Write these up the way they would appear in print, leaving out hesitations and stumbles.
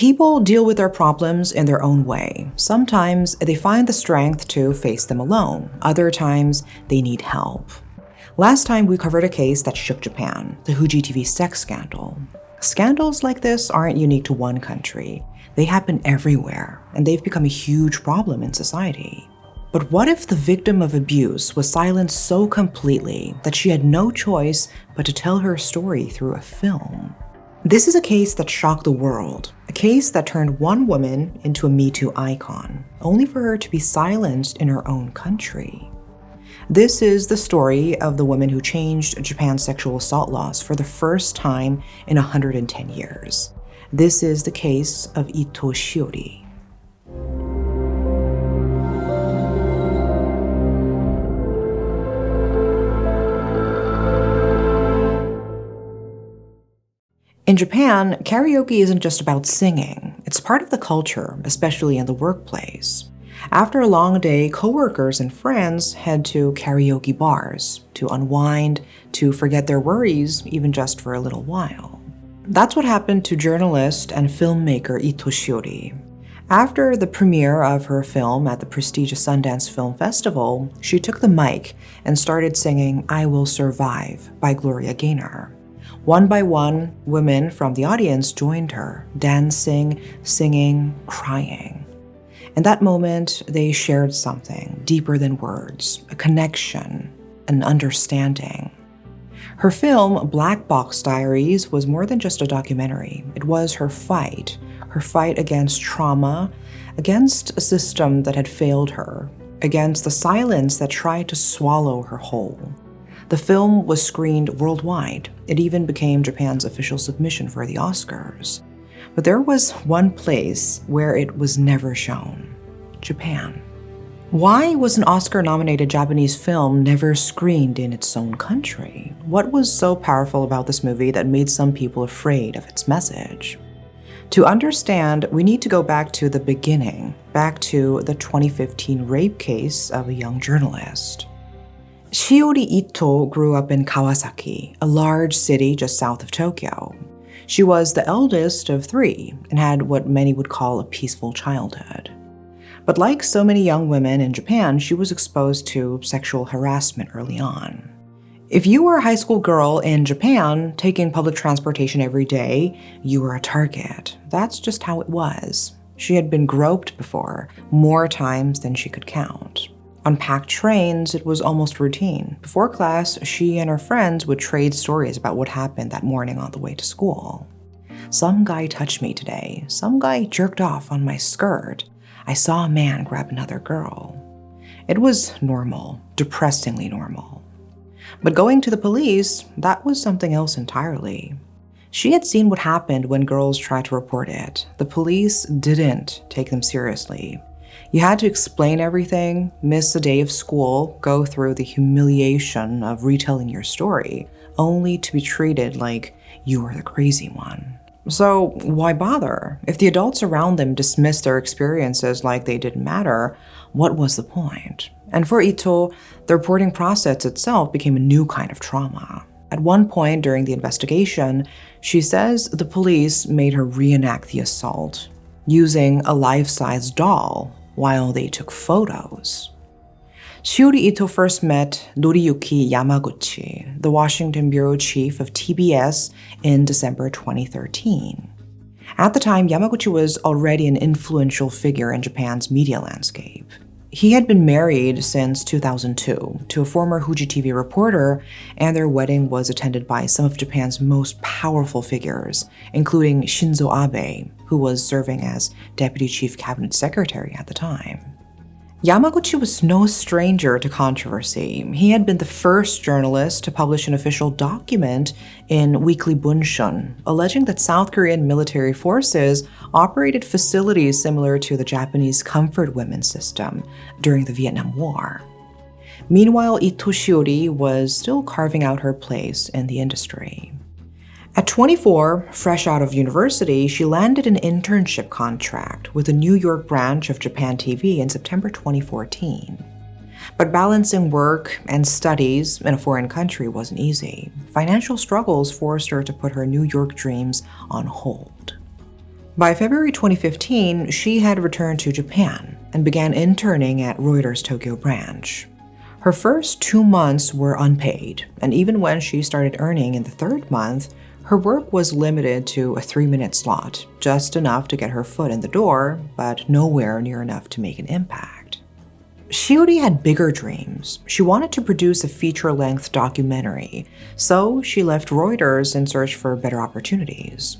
People deal with their problems in their own way. Sometimes they find the strength to face them alone. Other times they need help. Last time we covered a case that shook Japan, the Fuji TV sex scandal. Scandals like this aren't unique to one country. They happen everywhere, and they've become a huge problem in society. But what if the victim of abuse was silenced so completely that she had no choice but to tell her story through a film? This is a case that shocked the world, a case that turned one woman into a MeToo icon, only for her to be silenced in her own country. This is the story of the woman who changed Japan's sexual assault laws for the first time in 110 years. This is the case of Ito Shiori. In Japan, karaoke isn't just about singing. It's part of the culture, especially in the workplace. After a long day, coworkers and friends head to karaoke bars to unwind, to forget their worries, even just for a little while. That's what happened to journalist and filmmaker Ito Shiori. After the premiere of her film at the prestigious Sundance Film Festival, she took the mic and started singing "I Will Survive" by Gloria Gaynor. One by one, women from the audience joined her, dancing, singing, crying. In that moment, they shared something deeper than words, a connection, an understanding. Her film, Black Box Diaries, was more than just a documentary. It was her fight against trauma, against a system that had failed her, against the silence that tried to swallow her whole. The film was screened worldwide. It even became Japan's official submission for the Oscars. But there was one place where it was never shown: Japan. Why was an Oscar-nominated Japanese film never screened in its own country? What was so powerful about this movie that made some people afraid of its message? To understand, we need to go back to the beginning, back to the 2015 rape case of a young journalist. Shiori Ito grew up in Kawasaki, a large city just south of Tokyo. She was the eldest of three and had what many would call a peaceful childhood. But like so many young women in Japan, she was exposed to sexual harassment early on. If you were a high school girl in Japan taking public transportation every day, you were a target. That's just how it was. She had been groped before, more times than she could count. On packed trains, it was almost routine. Before class, she and her friends would trade stories about what happened that morning on the way to school. Some guy touched me today. Some guy jerked off on my skirt. I saw a man grab another girl. It was normal, depressingly normal. But going to the police, that was something else entirely. She had seen what happened when girls tried to report it. The police didn't take them seriously. You had to explain everything, miss a day of school, go through the humiliation of retelling your story, only to be treated like you were the crazy one. So why bother? If the adults around them dismissed their experiences like they didn't matter, what was the point? And for Ito, the reporting process itself became a new kind of trauma. At one point during the investigation, she says the police made her reenact the assault, using a life-size doll while they took photos. Shiori Ito first met Noriyuki Yamaguchi, the Washington bureau chief of TBS, in December 2013. At the time, Yamaguchi was already an influential figure in Japan's media landscape. He had been married since 2002 to a former Fuji TV reporter, and their wedding was attended by some of Japan's most powerful figures, including Shinzo Abe, who was serving as Deputy Chief Cabinet Secretary at the time. Yamaguchi was no stranger to controversy. He had been the first journalist to publish an official document in Weekly Bunshun, alleging that South Korean military forces operated facilities similar to the Japanese comfort women system during the Vietnam War. Meanwhile, Ito Shiori was still carving out her place in the industry. At 24, fresh out of university, she landed an internship contract with the New York branch of Japan TV in September 2014. But balancing work and studies in a foreign country wasn't easy. Financial struggles forced her to put her New York dreams on hold. By February 2015, she had returned to Japan and began interning at Reuters' Tokyo branch. Her first 2 months were unpaid, and even when she started earning in the third month, her work was limited to a 3-minute slot, just enough to get her foot in the door, but nowhere near enough to make an impact. Shiori had bigger dreams. She wanted to produce a feature-length documentary, so she left Reuters in search for better opportunities.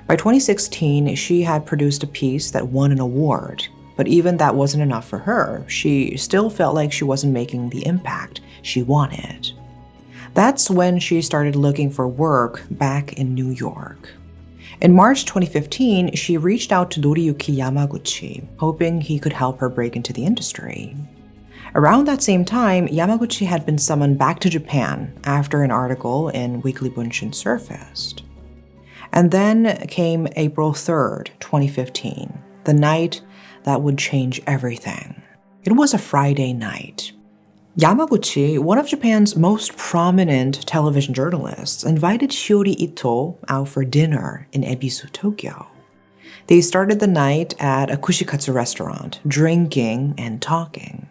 By 2016, she had produced a piece that won an award, but even that wasn't enough for her. She still felt like she wasn't making the impact she wanted. That's when she started looking for work back in New York. In March 2015, she reached out to Noriyuki Yamaguchi, hoping he could help her break into the industry. Around that same time, Yamaguchi had been summoned back to Japan after an article in Weekly Bunshin surfaced. And then came April 3rd, 2015, the night that would change everything. It was a Friday night. Yamaguchi, one of Japan's most prominent television journalists, invited Shiori Ito out for dinner in Ebisu, Tokyo. They started the night at a kushikatsu restaurant, drinking and talking.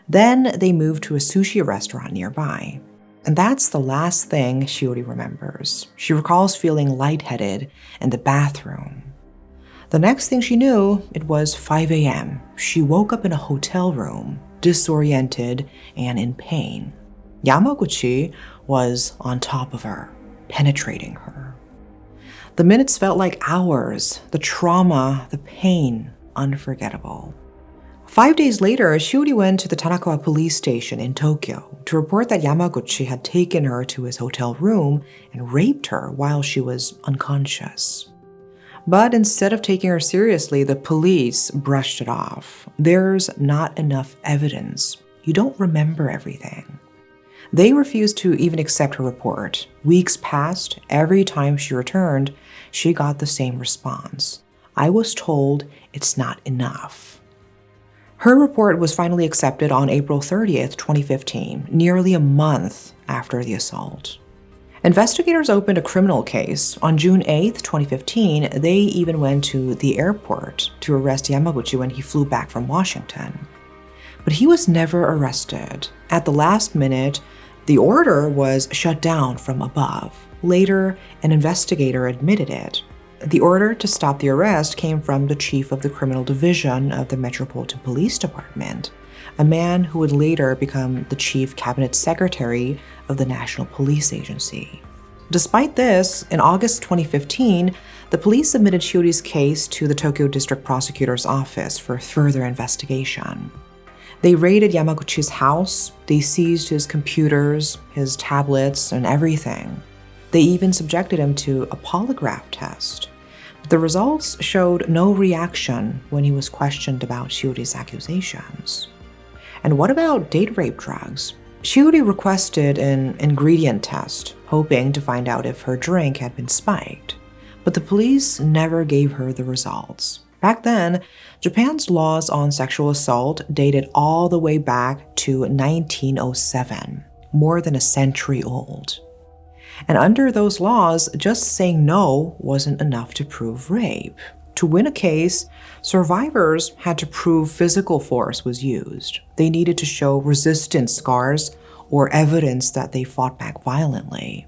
Then they moved to a sushi restaurant nearby. And that's the last thing Shiori remembers. She recalls feeling lightheaded in the bathroom. The next thing she knew, it was 5 a.m. She woke up in a hotel room, disoriented and in pain. Yamaguchi was on top of her, penetrating her. The minutes felt like hours, the trauma, the pain, unforgettable. 5 days later, Shiori went to the Tanakawa police station in Tokyo to report that Yamaguchi had taken her to his hotel room and raped her while she was unconscious. But instead of taking her seriously, the police brushed it off. There's not enough evidence. You don't remember everything. They refused to even accept her report. Weeks passed. Every time she returned, she got the same response. I was told it's not enough. Her report was finally accepted on April 30th, 2015, nearly a month after the assault. Investigators opened a criminal case. On June 8th, 2015, they even went to the airport to arrest Yamaguchi when he flew back from Washington. But he was never arrested. At the last minute, the order was shut down from above. Later, an investigator admitted it. The order to stop the arrest came from the chief of the criminal division of the Metropolitan Police Department, a man who would later become the chief cabinet secretary of the National Police Agency. Despite this, in August 2015, the police submitted Shiori's case to the Tokyo District Prosecutor's Office for further investigation. They raided Yamaguchi's house, they seized his computers, his tablets, and everything. They even subjected him to a polygraph test. The results showed no reaction when he was questioned about Shiori's accusations. And what about date rape drugs? Shiori requested an ingredient test, hoping to find out if her drink had been spiked. But the police never gave her the results. Back then, Japan's laws on sexual assault dated all the way back to 1907, more than a century old. And under those laws, just saying no wasn't enough to prove rape. To win a case, survivors had to prove physical force was used. They needed to show resistance scars or evidence that they fought back violently.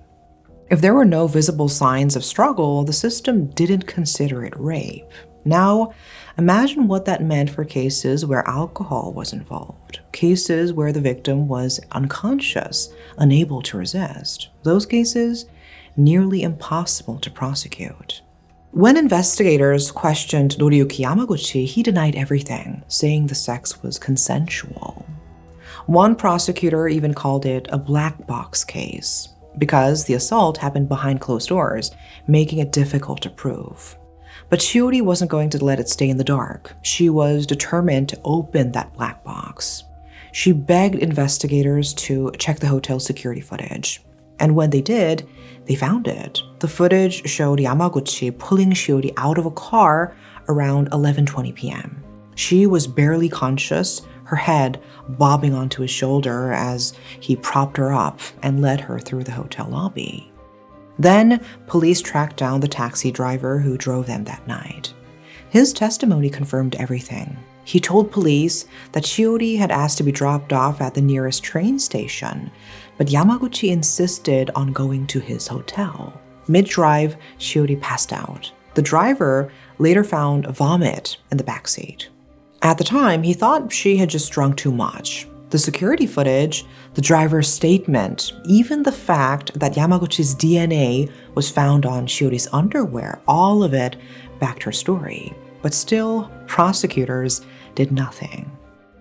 If there were no visible signs of struggle, the system didn't consider it rape. Now, imagine what that meant for cases where alcohol was involved, cases where the victim was unconscious, unable to resist. Those cases, nearly impossible to prosecute. When investigators questioned Noriyuki Yamaguchi, he denied everything, saying the sex was consensual. One prosecutor even called it a black box case, because the assault happened behind closed doors, making it difficult to prove. But Shiori wasn't going to let it stay in the dark. She was determined to open that black box. She begged investigators to check the hotel's security footage. And when they did, they found it. The footage showed Yamaguchi pulling Shiori out of a car around 11:20 p.m. She was barely conscious, her head bobbing onto his shoulder as he propped her up and led her through the hotel lobby. Then, police tracked down the taxi driver who drove them that night. His testimony confirmed everything. He told police that Shiori had asked to be dropped off at the nearest train station, but Yamaguchi insisted on going to his hotel. Mid-drive, Shiori passed out. The driver later found vomit in the backseat. At the time, he thought she had just drunk too much. The security footage, the driver's statement, even the fact that Yamaguchi's DNA was found on Shiori's underwear, all of it backed her story. But still, prosecutors did nothing.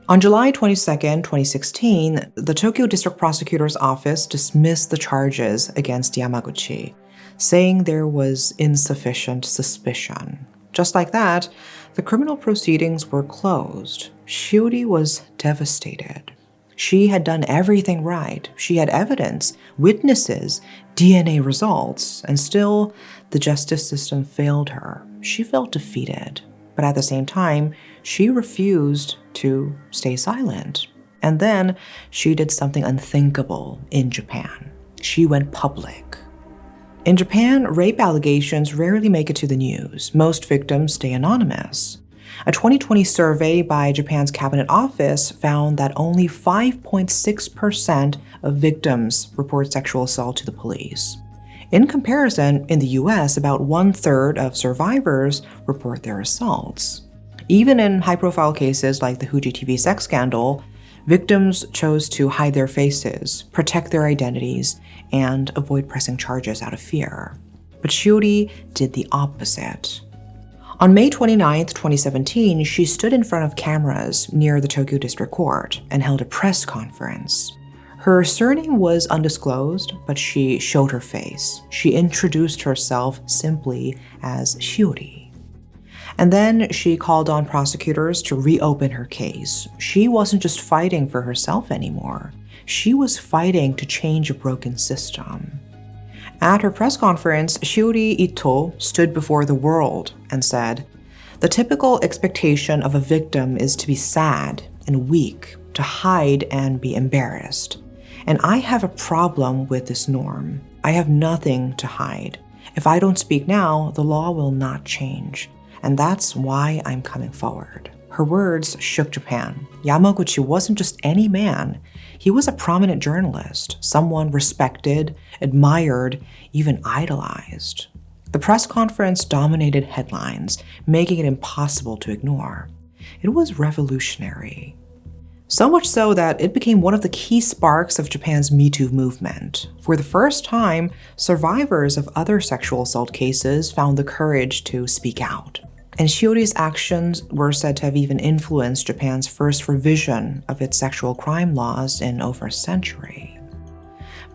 On July 22, 2016, the Tokyo District Prosecutor's Office dismissed the charges against Yamaguchi, saying there was insufficient suspicion. Just like that, the criminal proceedings were closed. Shiori was devastated. She had done everything right. She had evidence, witnesses, DNA results, and still the justice system failed her. She felt defeated. But at the same time, she refused to stay silent. And then she did something unthinkable in Japan. She went public. In Japan, rape allegations rarely make it to the news. Most victims stay anonymous. A 2020 survey by Japan's Cabinet Office found that only 5.6% of victims report sexual assault to the police. In comparison, in the US, about 1/3 of survivors report their assaults. Even in high-profile cases like the Fuji TV sex scandal, victims chose to hide their faces, protect their identities, and avoid pressing charges out of fear. But Shiori did the opposite. On May 29, 2017, she stood in front of cameras near the Tokyo District Court and held a press conference. Her surname was undisclosed, but she showed her face. She introduced herself simply as Shiori. And then she called on prosecutors to reopen her case. She wasn't just fighting for herself anymore. She was fighting to change a broken system. At her press conference, Shiori Ito stood before the world and said, "The typical expectation of a victim is to be sad and weak, to hide and be embarrassed. And I have a problem with this norm. I have nothing to hide. If I don't speak now, the law will not change. And that's why I'm coming forward." Her words shook Japan. Yamaguchi wasn't just any man. He was a prominent journalist, someone respected, admired, even idolized. The press conference dominated headlines, making it impossible to ignore. It was revolutionary. So much so that it became one of the key sparks of Japan's MeToo movement. For the first time, survivors of other sexual assault cases found the courage to speak out. And Shiori's actions were said to have even influenced Japan's first revision of its sexual crime laws in over a century.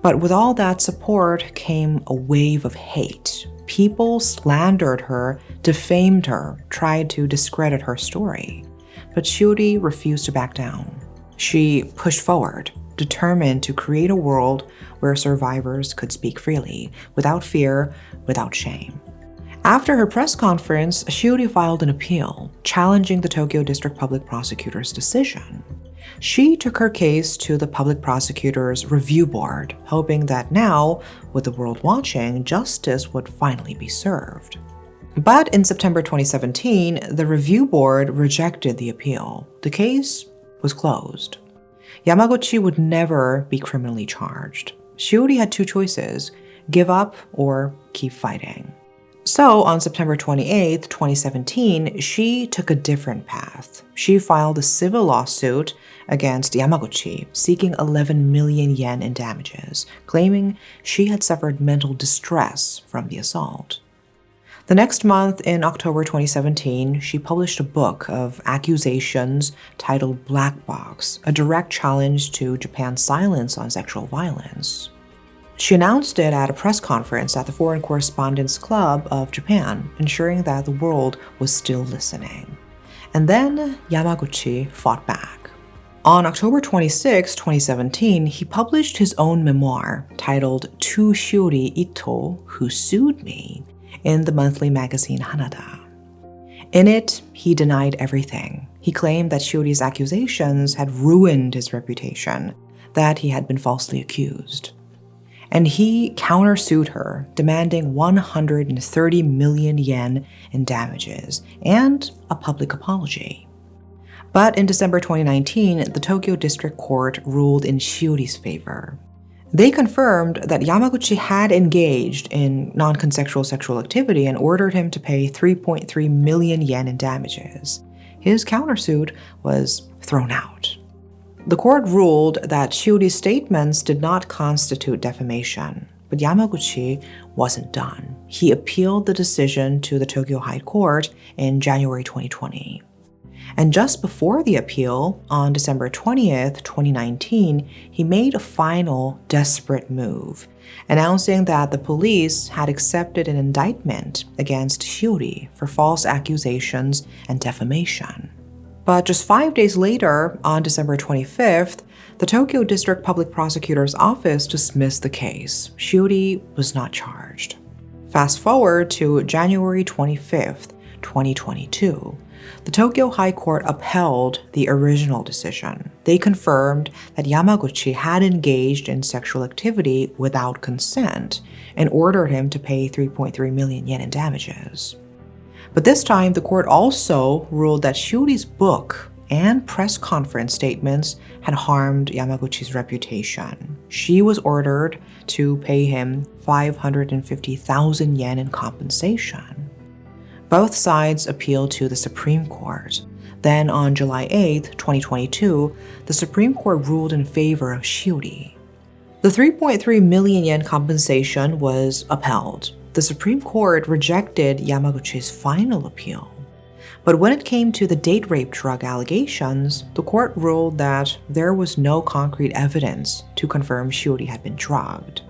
But with all that support came a wave of hate. People slandered her, defamed her, tried to discredit her story. But Shiori refused to back down. She pushed forward, determined to create a world where survivors could speak freely, without fear, without shame. After her press conference, Shiori filed an appeal, challenging the Tokyo District Public Prosecutor's decision. She took her case to the Public Prosecutor's Review Board, hoping that now, with the world watching, justice would finally be served. But in September 2017, the Review Board rejected the appeal. The case was closed. Yamaguchi would never be criminally charged. Shiori had two choices: give up or keep fighting. So on September 28, 2017, she took a different path. She filed a civil lawsuit against Yamaguchi, seeking 11 million yen in damages, claiming she had suffered mental distress from the assault. The next month, in October 2017, she published a book of accusations titled Black Box, a direct challenge to Japan's silence on sexual violence. She announced it at a press conference at the Foreign Correspondents Club of Japan, ensuring that the world was still listening. And then Yamaguchi fought back. On October 26, 2017, he published his own memoir titled To Shiori Ito, Who Sued Me, in the monthly magazine Hanada. In it, he denied everything. He claimed that Shiori's accusations had ruined his reputation, that he had been falsely accused. and he countersued her, demanding 130 million yen in damages and a public apology. But in December 2019, the Tokyo District Court ruled in Shiori's favor. They confirmed that Yamaguchi had engaged in non-consensual sexual activity and ordered him to pay 3.3 million yen in damages. His countersuit was thrown out. The court ruled that Shiori's statements did not constitute defamation, but Yamaguchi wasn't done. He appealed the decision to the Tokyo High Court in January 2020. And just before the appeal, on December 20th, 2019, he made a final desperate move, announcing that the police had accepted an indictment against Shiori for false accusations and defamation. But just 5 days later, on December 25th, the Tokyo District Public Prosecutor's Office dismissed the case. Shiori was not charged. Fast forward to January 25th, 2022. The Tokyo High Court upheld the original decision. They confirmed that Yamaguchi had engaged in sexual activity without consent and ordered him to pay 3.3 million yen in damages. But this time, the court also ruled that Shiori's book and press conference statements had harmed Yamaguchi's reputation. She was ordered to pay him 550,000 yen in compensation. Both sides appealed to the Supreme Court. Then on July 8, 2022, the Supreme Court ruled in favor of Shiori. The 3.3 million yen compensation was upheld. The Supreme Court rejected Yamaguchi's final appeal. But when it came to the date rape drug allegations, the court ruled that there was no concrete evidence to confirm Shiori had been drugged.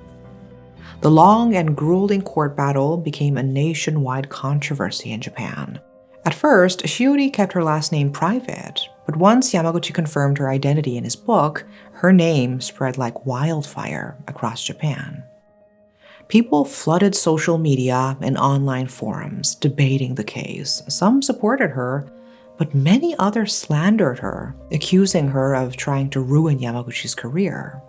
The long and grueling court battle became a nationwide controversy in Japan. At first, Shiori kept her last name private, but once Yamaguchi confirmed her identity in his book, her name spread like wildfire across Japan. People flooded social media and online forums debating the case. Some supported her, but many others slandered her, accusing her of trying to ruin Yamaguchi's career.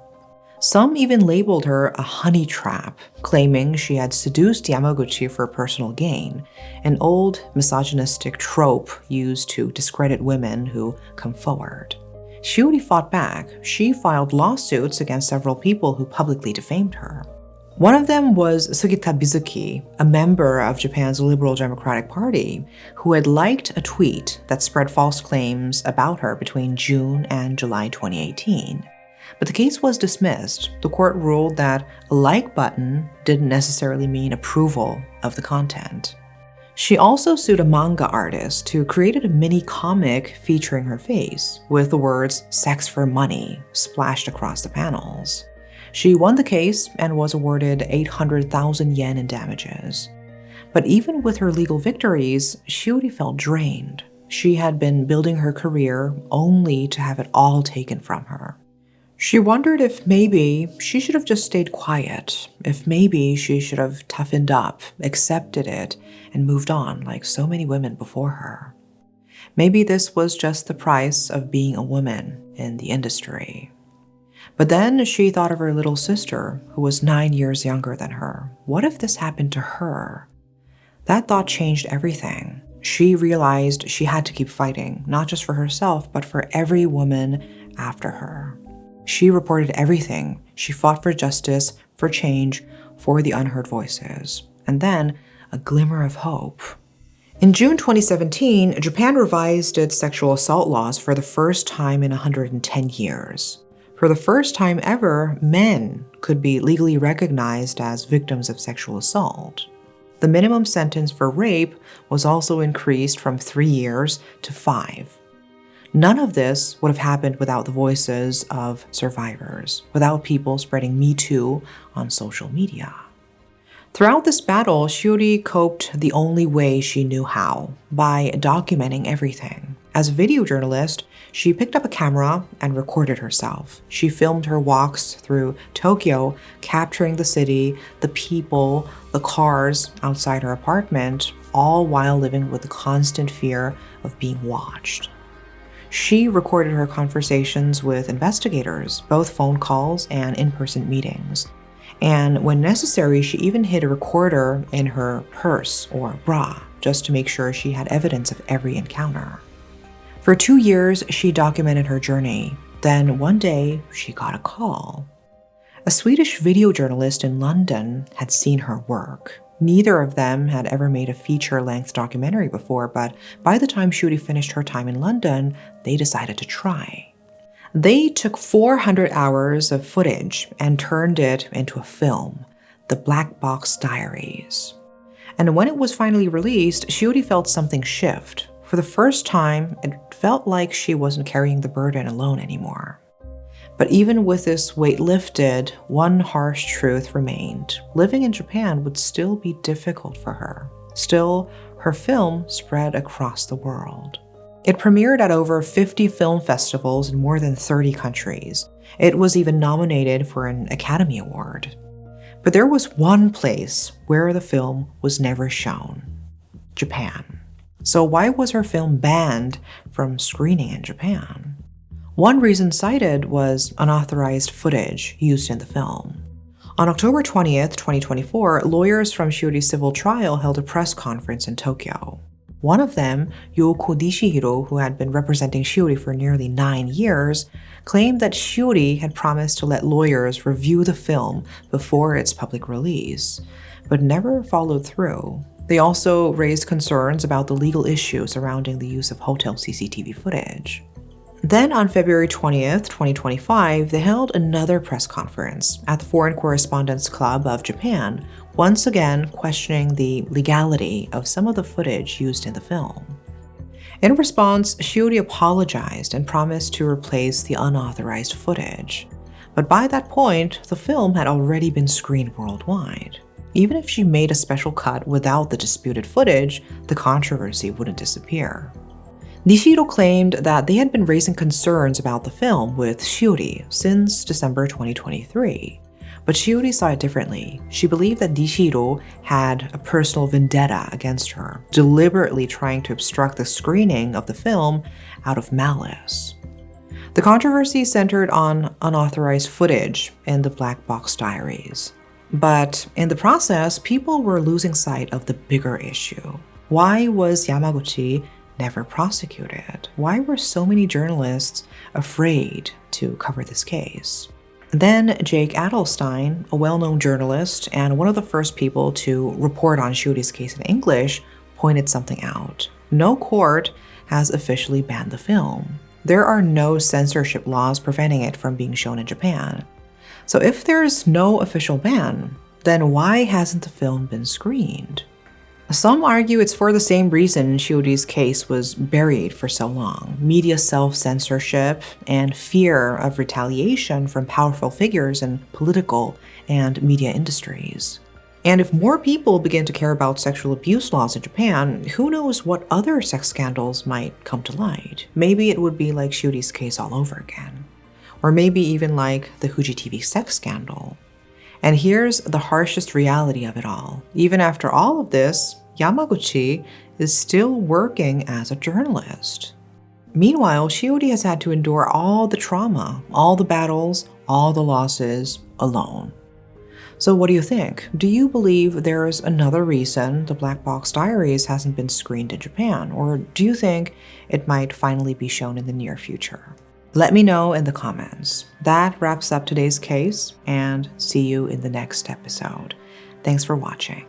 Some even labeled her a honey trap, claiming she had seduced Yamaguchi for personal gain, an old misogynistic trope used to discredit women who come forward. Shiori fought back. She filed lawsuits against several people who publicly defamed her. One of them was Sugita Bizuki, a member of Japan's Liberal Democratic Party, who had liked a tweet that spread false claims about her between June and July 2018. But the case was dismissed. The court ruled that a like button didn't necessarily mean approval of the content. She also sued a manga artist who created a mini comic featuring her face, with the words "sex for money" splashed across the panels. She won the case and was awarded 800,000 yen in damages. But even with her legal victories, Shiori felt drained. She had been building her career only to have it all taken from her. She wondered if maybe she should have just stayed quiet, if maybe she should have toughened up, accepted it, and moved on like so many women before her. Maybe this was just the price of being a woman in the industry. But then she thought of her little sister, who was 9 years younger than her. What if this happened to her? That thought changed everything. She realized she had to keep fighting, not just for herself, but for every woman after her. She reported everything. She fought for justice, for change, for the unheard voices. And then, a glimmer of hope. In June 2017, Japan revised its sexual assault laws for the first time in 110 years. For the first time ever, men could be legally recognized as victims of sexual assault. The minimum sentence for rape was also increased from 3 years to 5. None of this would have happened without the voices of survivors, without people spreading MeToo on social media. Throughout this battle, Shiori coped the only way she knew how, by documenting everything. As a video journalist, she picked up a camera and recorded herself. She filmed her walks through Tokyo, capturing the city, the people, the cars outside her apartment, all while living with the constant fear of being watched. She recorded her conversations with investigators, both phone calls and in-person meetings. And when necessary, she even hid a recorder in her purse or bra just to make sure she had evidence of every encounter. For 2 years, she documented her journey. Then one day, she got a call. A Swedish video journalist in London had seen her work. Neither of them had ever made a feature-length documentary before, but by the time Shiori finished her time in London, they decided to try. They took 400 hours of footage and turned it into a film, the Black Box Diaries. And when it was finally released, Shiori felt something shift. For the first time, it felt like she wasn't carrying the burden alone anymore. But even with this weight lifted, one harsh truth remained. Living in Japan would still be difficult for her. Still, her film spread across the world. It premiered at over 50 film festivals in more than 30 countries. It was even nominated for an Academy Award. But there was one place where the film was never shown: Japan. So why was her film banned from screening in Japan? One reason cited was unauthorized footage used in the film. On October 20th, 2024, lawyers from Shiori's civil trial held a press conference in Tokyo. One of them, Yoko Nishihiro, who had been representing Shiori for nearly 9 years, claimed that Shiori had promised to let lawyers review the film before its public release, but never followed through. They also raised concerns about the legal issues surrounding the use of hotel CCTV footage. Then on February 20th, 2025, they held another press conference at the Foreign Correspondents Club of Japan, once again questioning the legality of some of the footage used in the film. In response, Shiori apologized and promised to replace the unauthorized footage. But by that point, the film had already been screened worldwide. Even if she made a special cut without the disputed footage, the controversy wouldn't disappear. Nishihiro claimed that they had been raising concerns about the film with Shiori since December 2023. But Shiori saw it differently. She believed that Nishihiro had a personal vendetta against her, deliberately trying to obstruct the screening of the film out of malice. The controversy centered on unauthorized footage in the Black Box Diaries. But in the process, people were losing sight of the bigger issue. Why was Yamaguchi never prosecuted? Why were so many journalists afraid to cover this case? Then Jake Adelstein, a well-known journalist and one of the first people to report on Shiori's case in English, pointed something out. No court has officially banned the film. There are no censorship laws preventing it from being shown in Japan. So if there's no official ban, then why hasn't the film been screened? Some argue it's for the same reason Shiori's case was buried for so long: media self-censorship and fear of retaliation from powerful figures in political and media industries. And if more people begin to care about sexual abuse laws in Japan, who knows what other sex scandals might come to light? Maybe it would be like Shiori's case all over again. Or maybe even like the Fuji TV sex scandal. And here's the harshest reality of it all. Even after all of this, Yamaguchi is still working as a journalist. Meanwhile, Shiori has had to endure all the trauma, all the battles, all the losses alone. So what do you think? Do you believe there's another reason the Black Box Diaries hasn't been screened in Japan? Or do you think it might finally be shown in the near future? Let me know in the comments. That wraps up today's case, and see you in the next episode. Thanks for watching.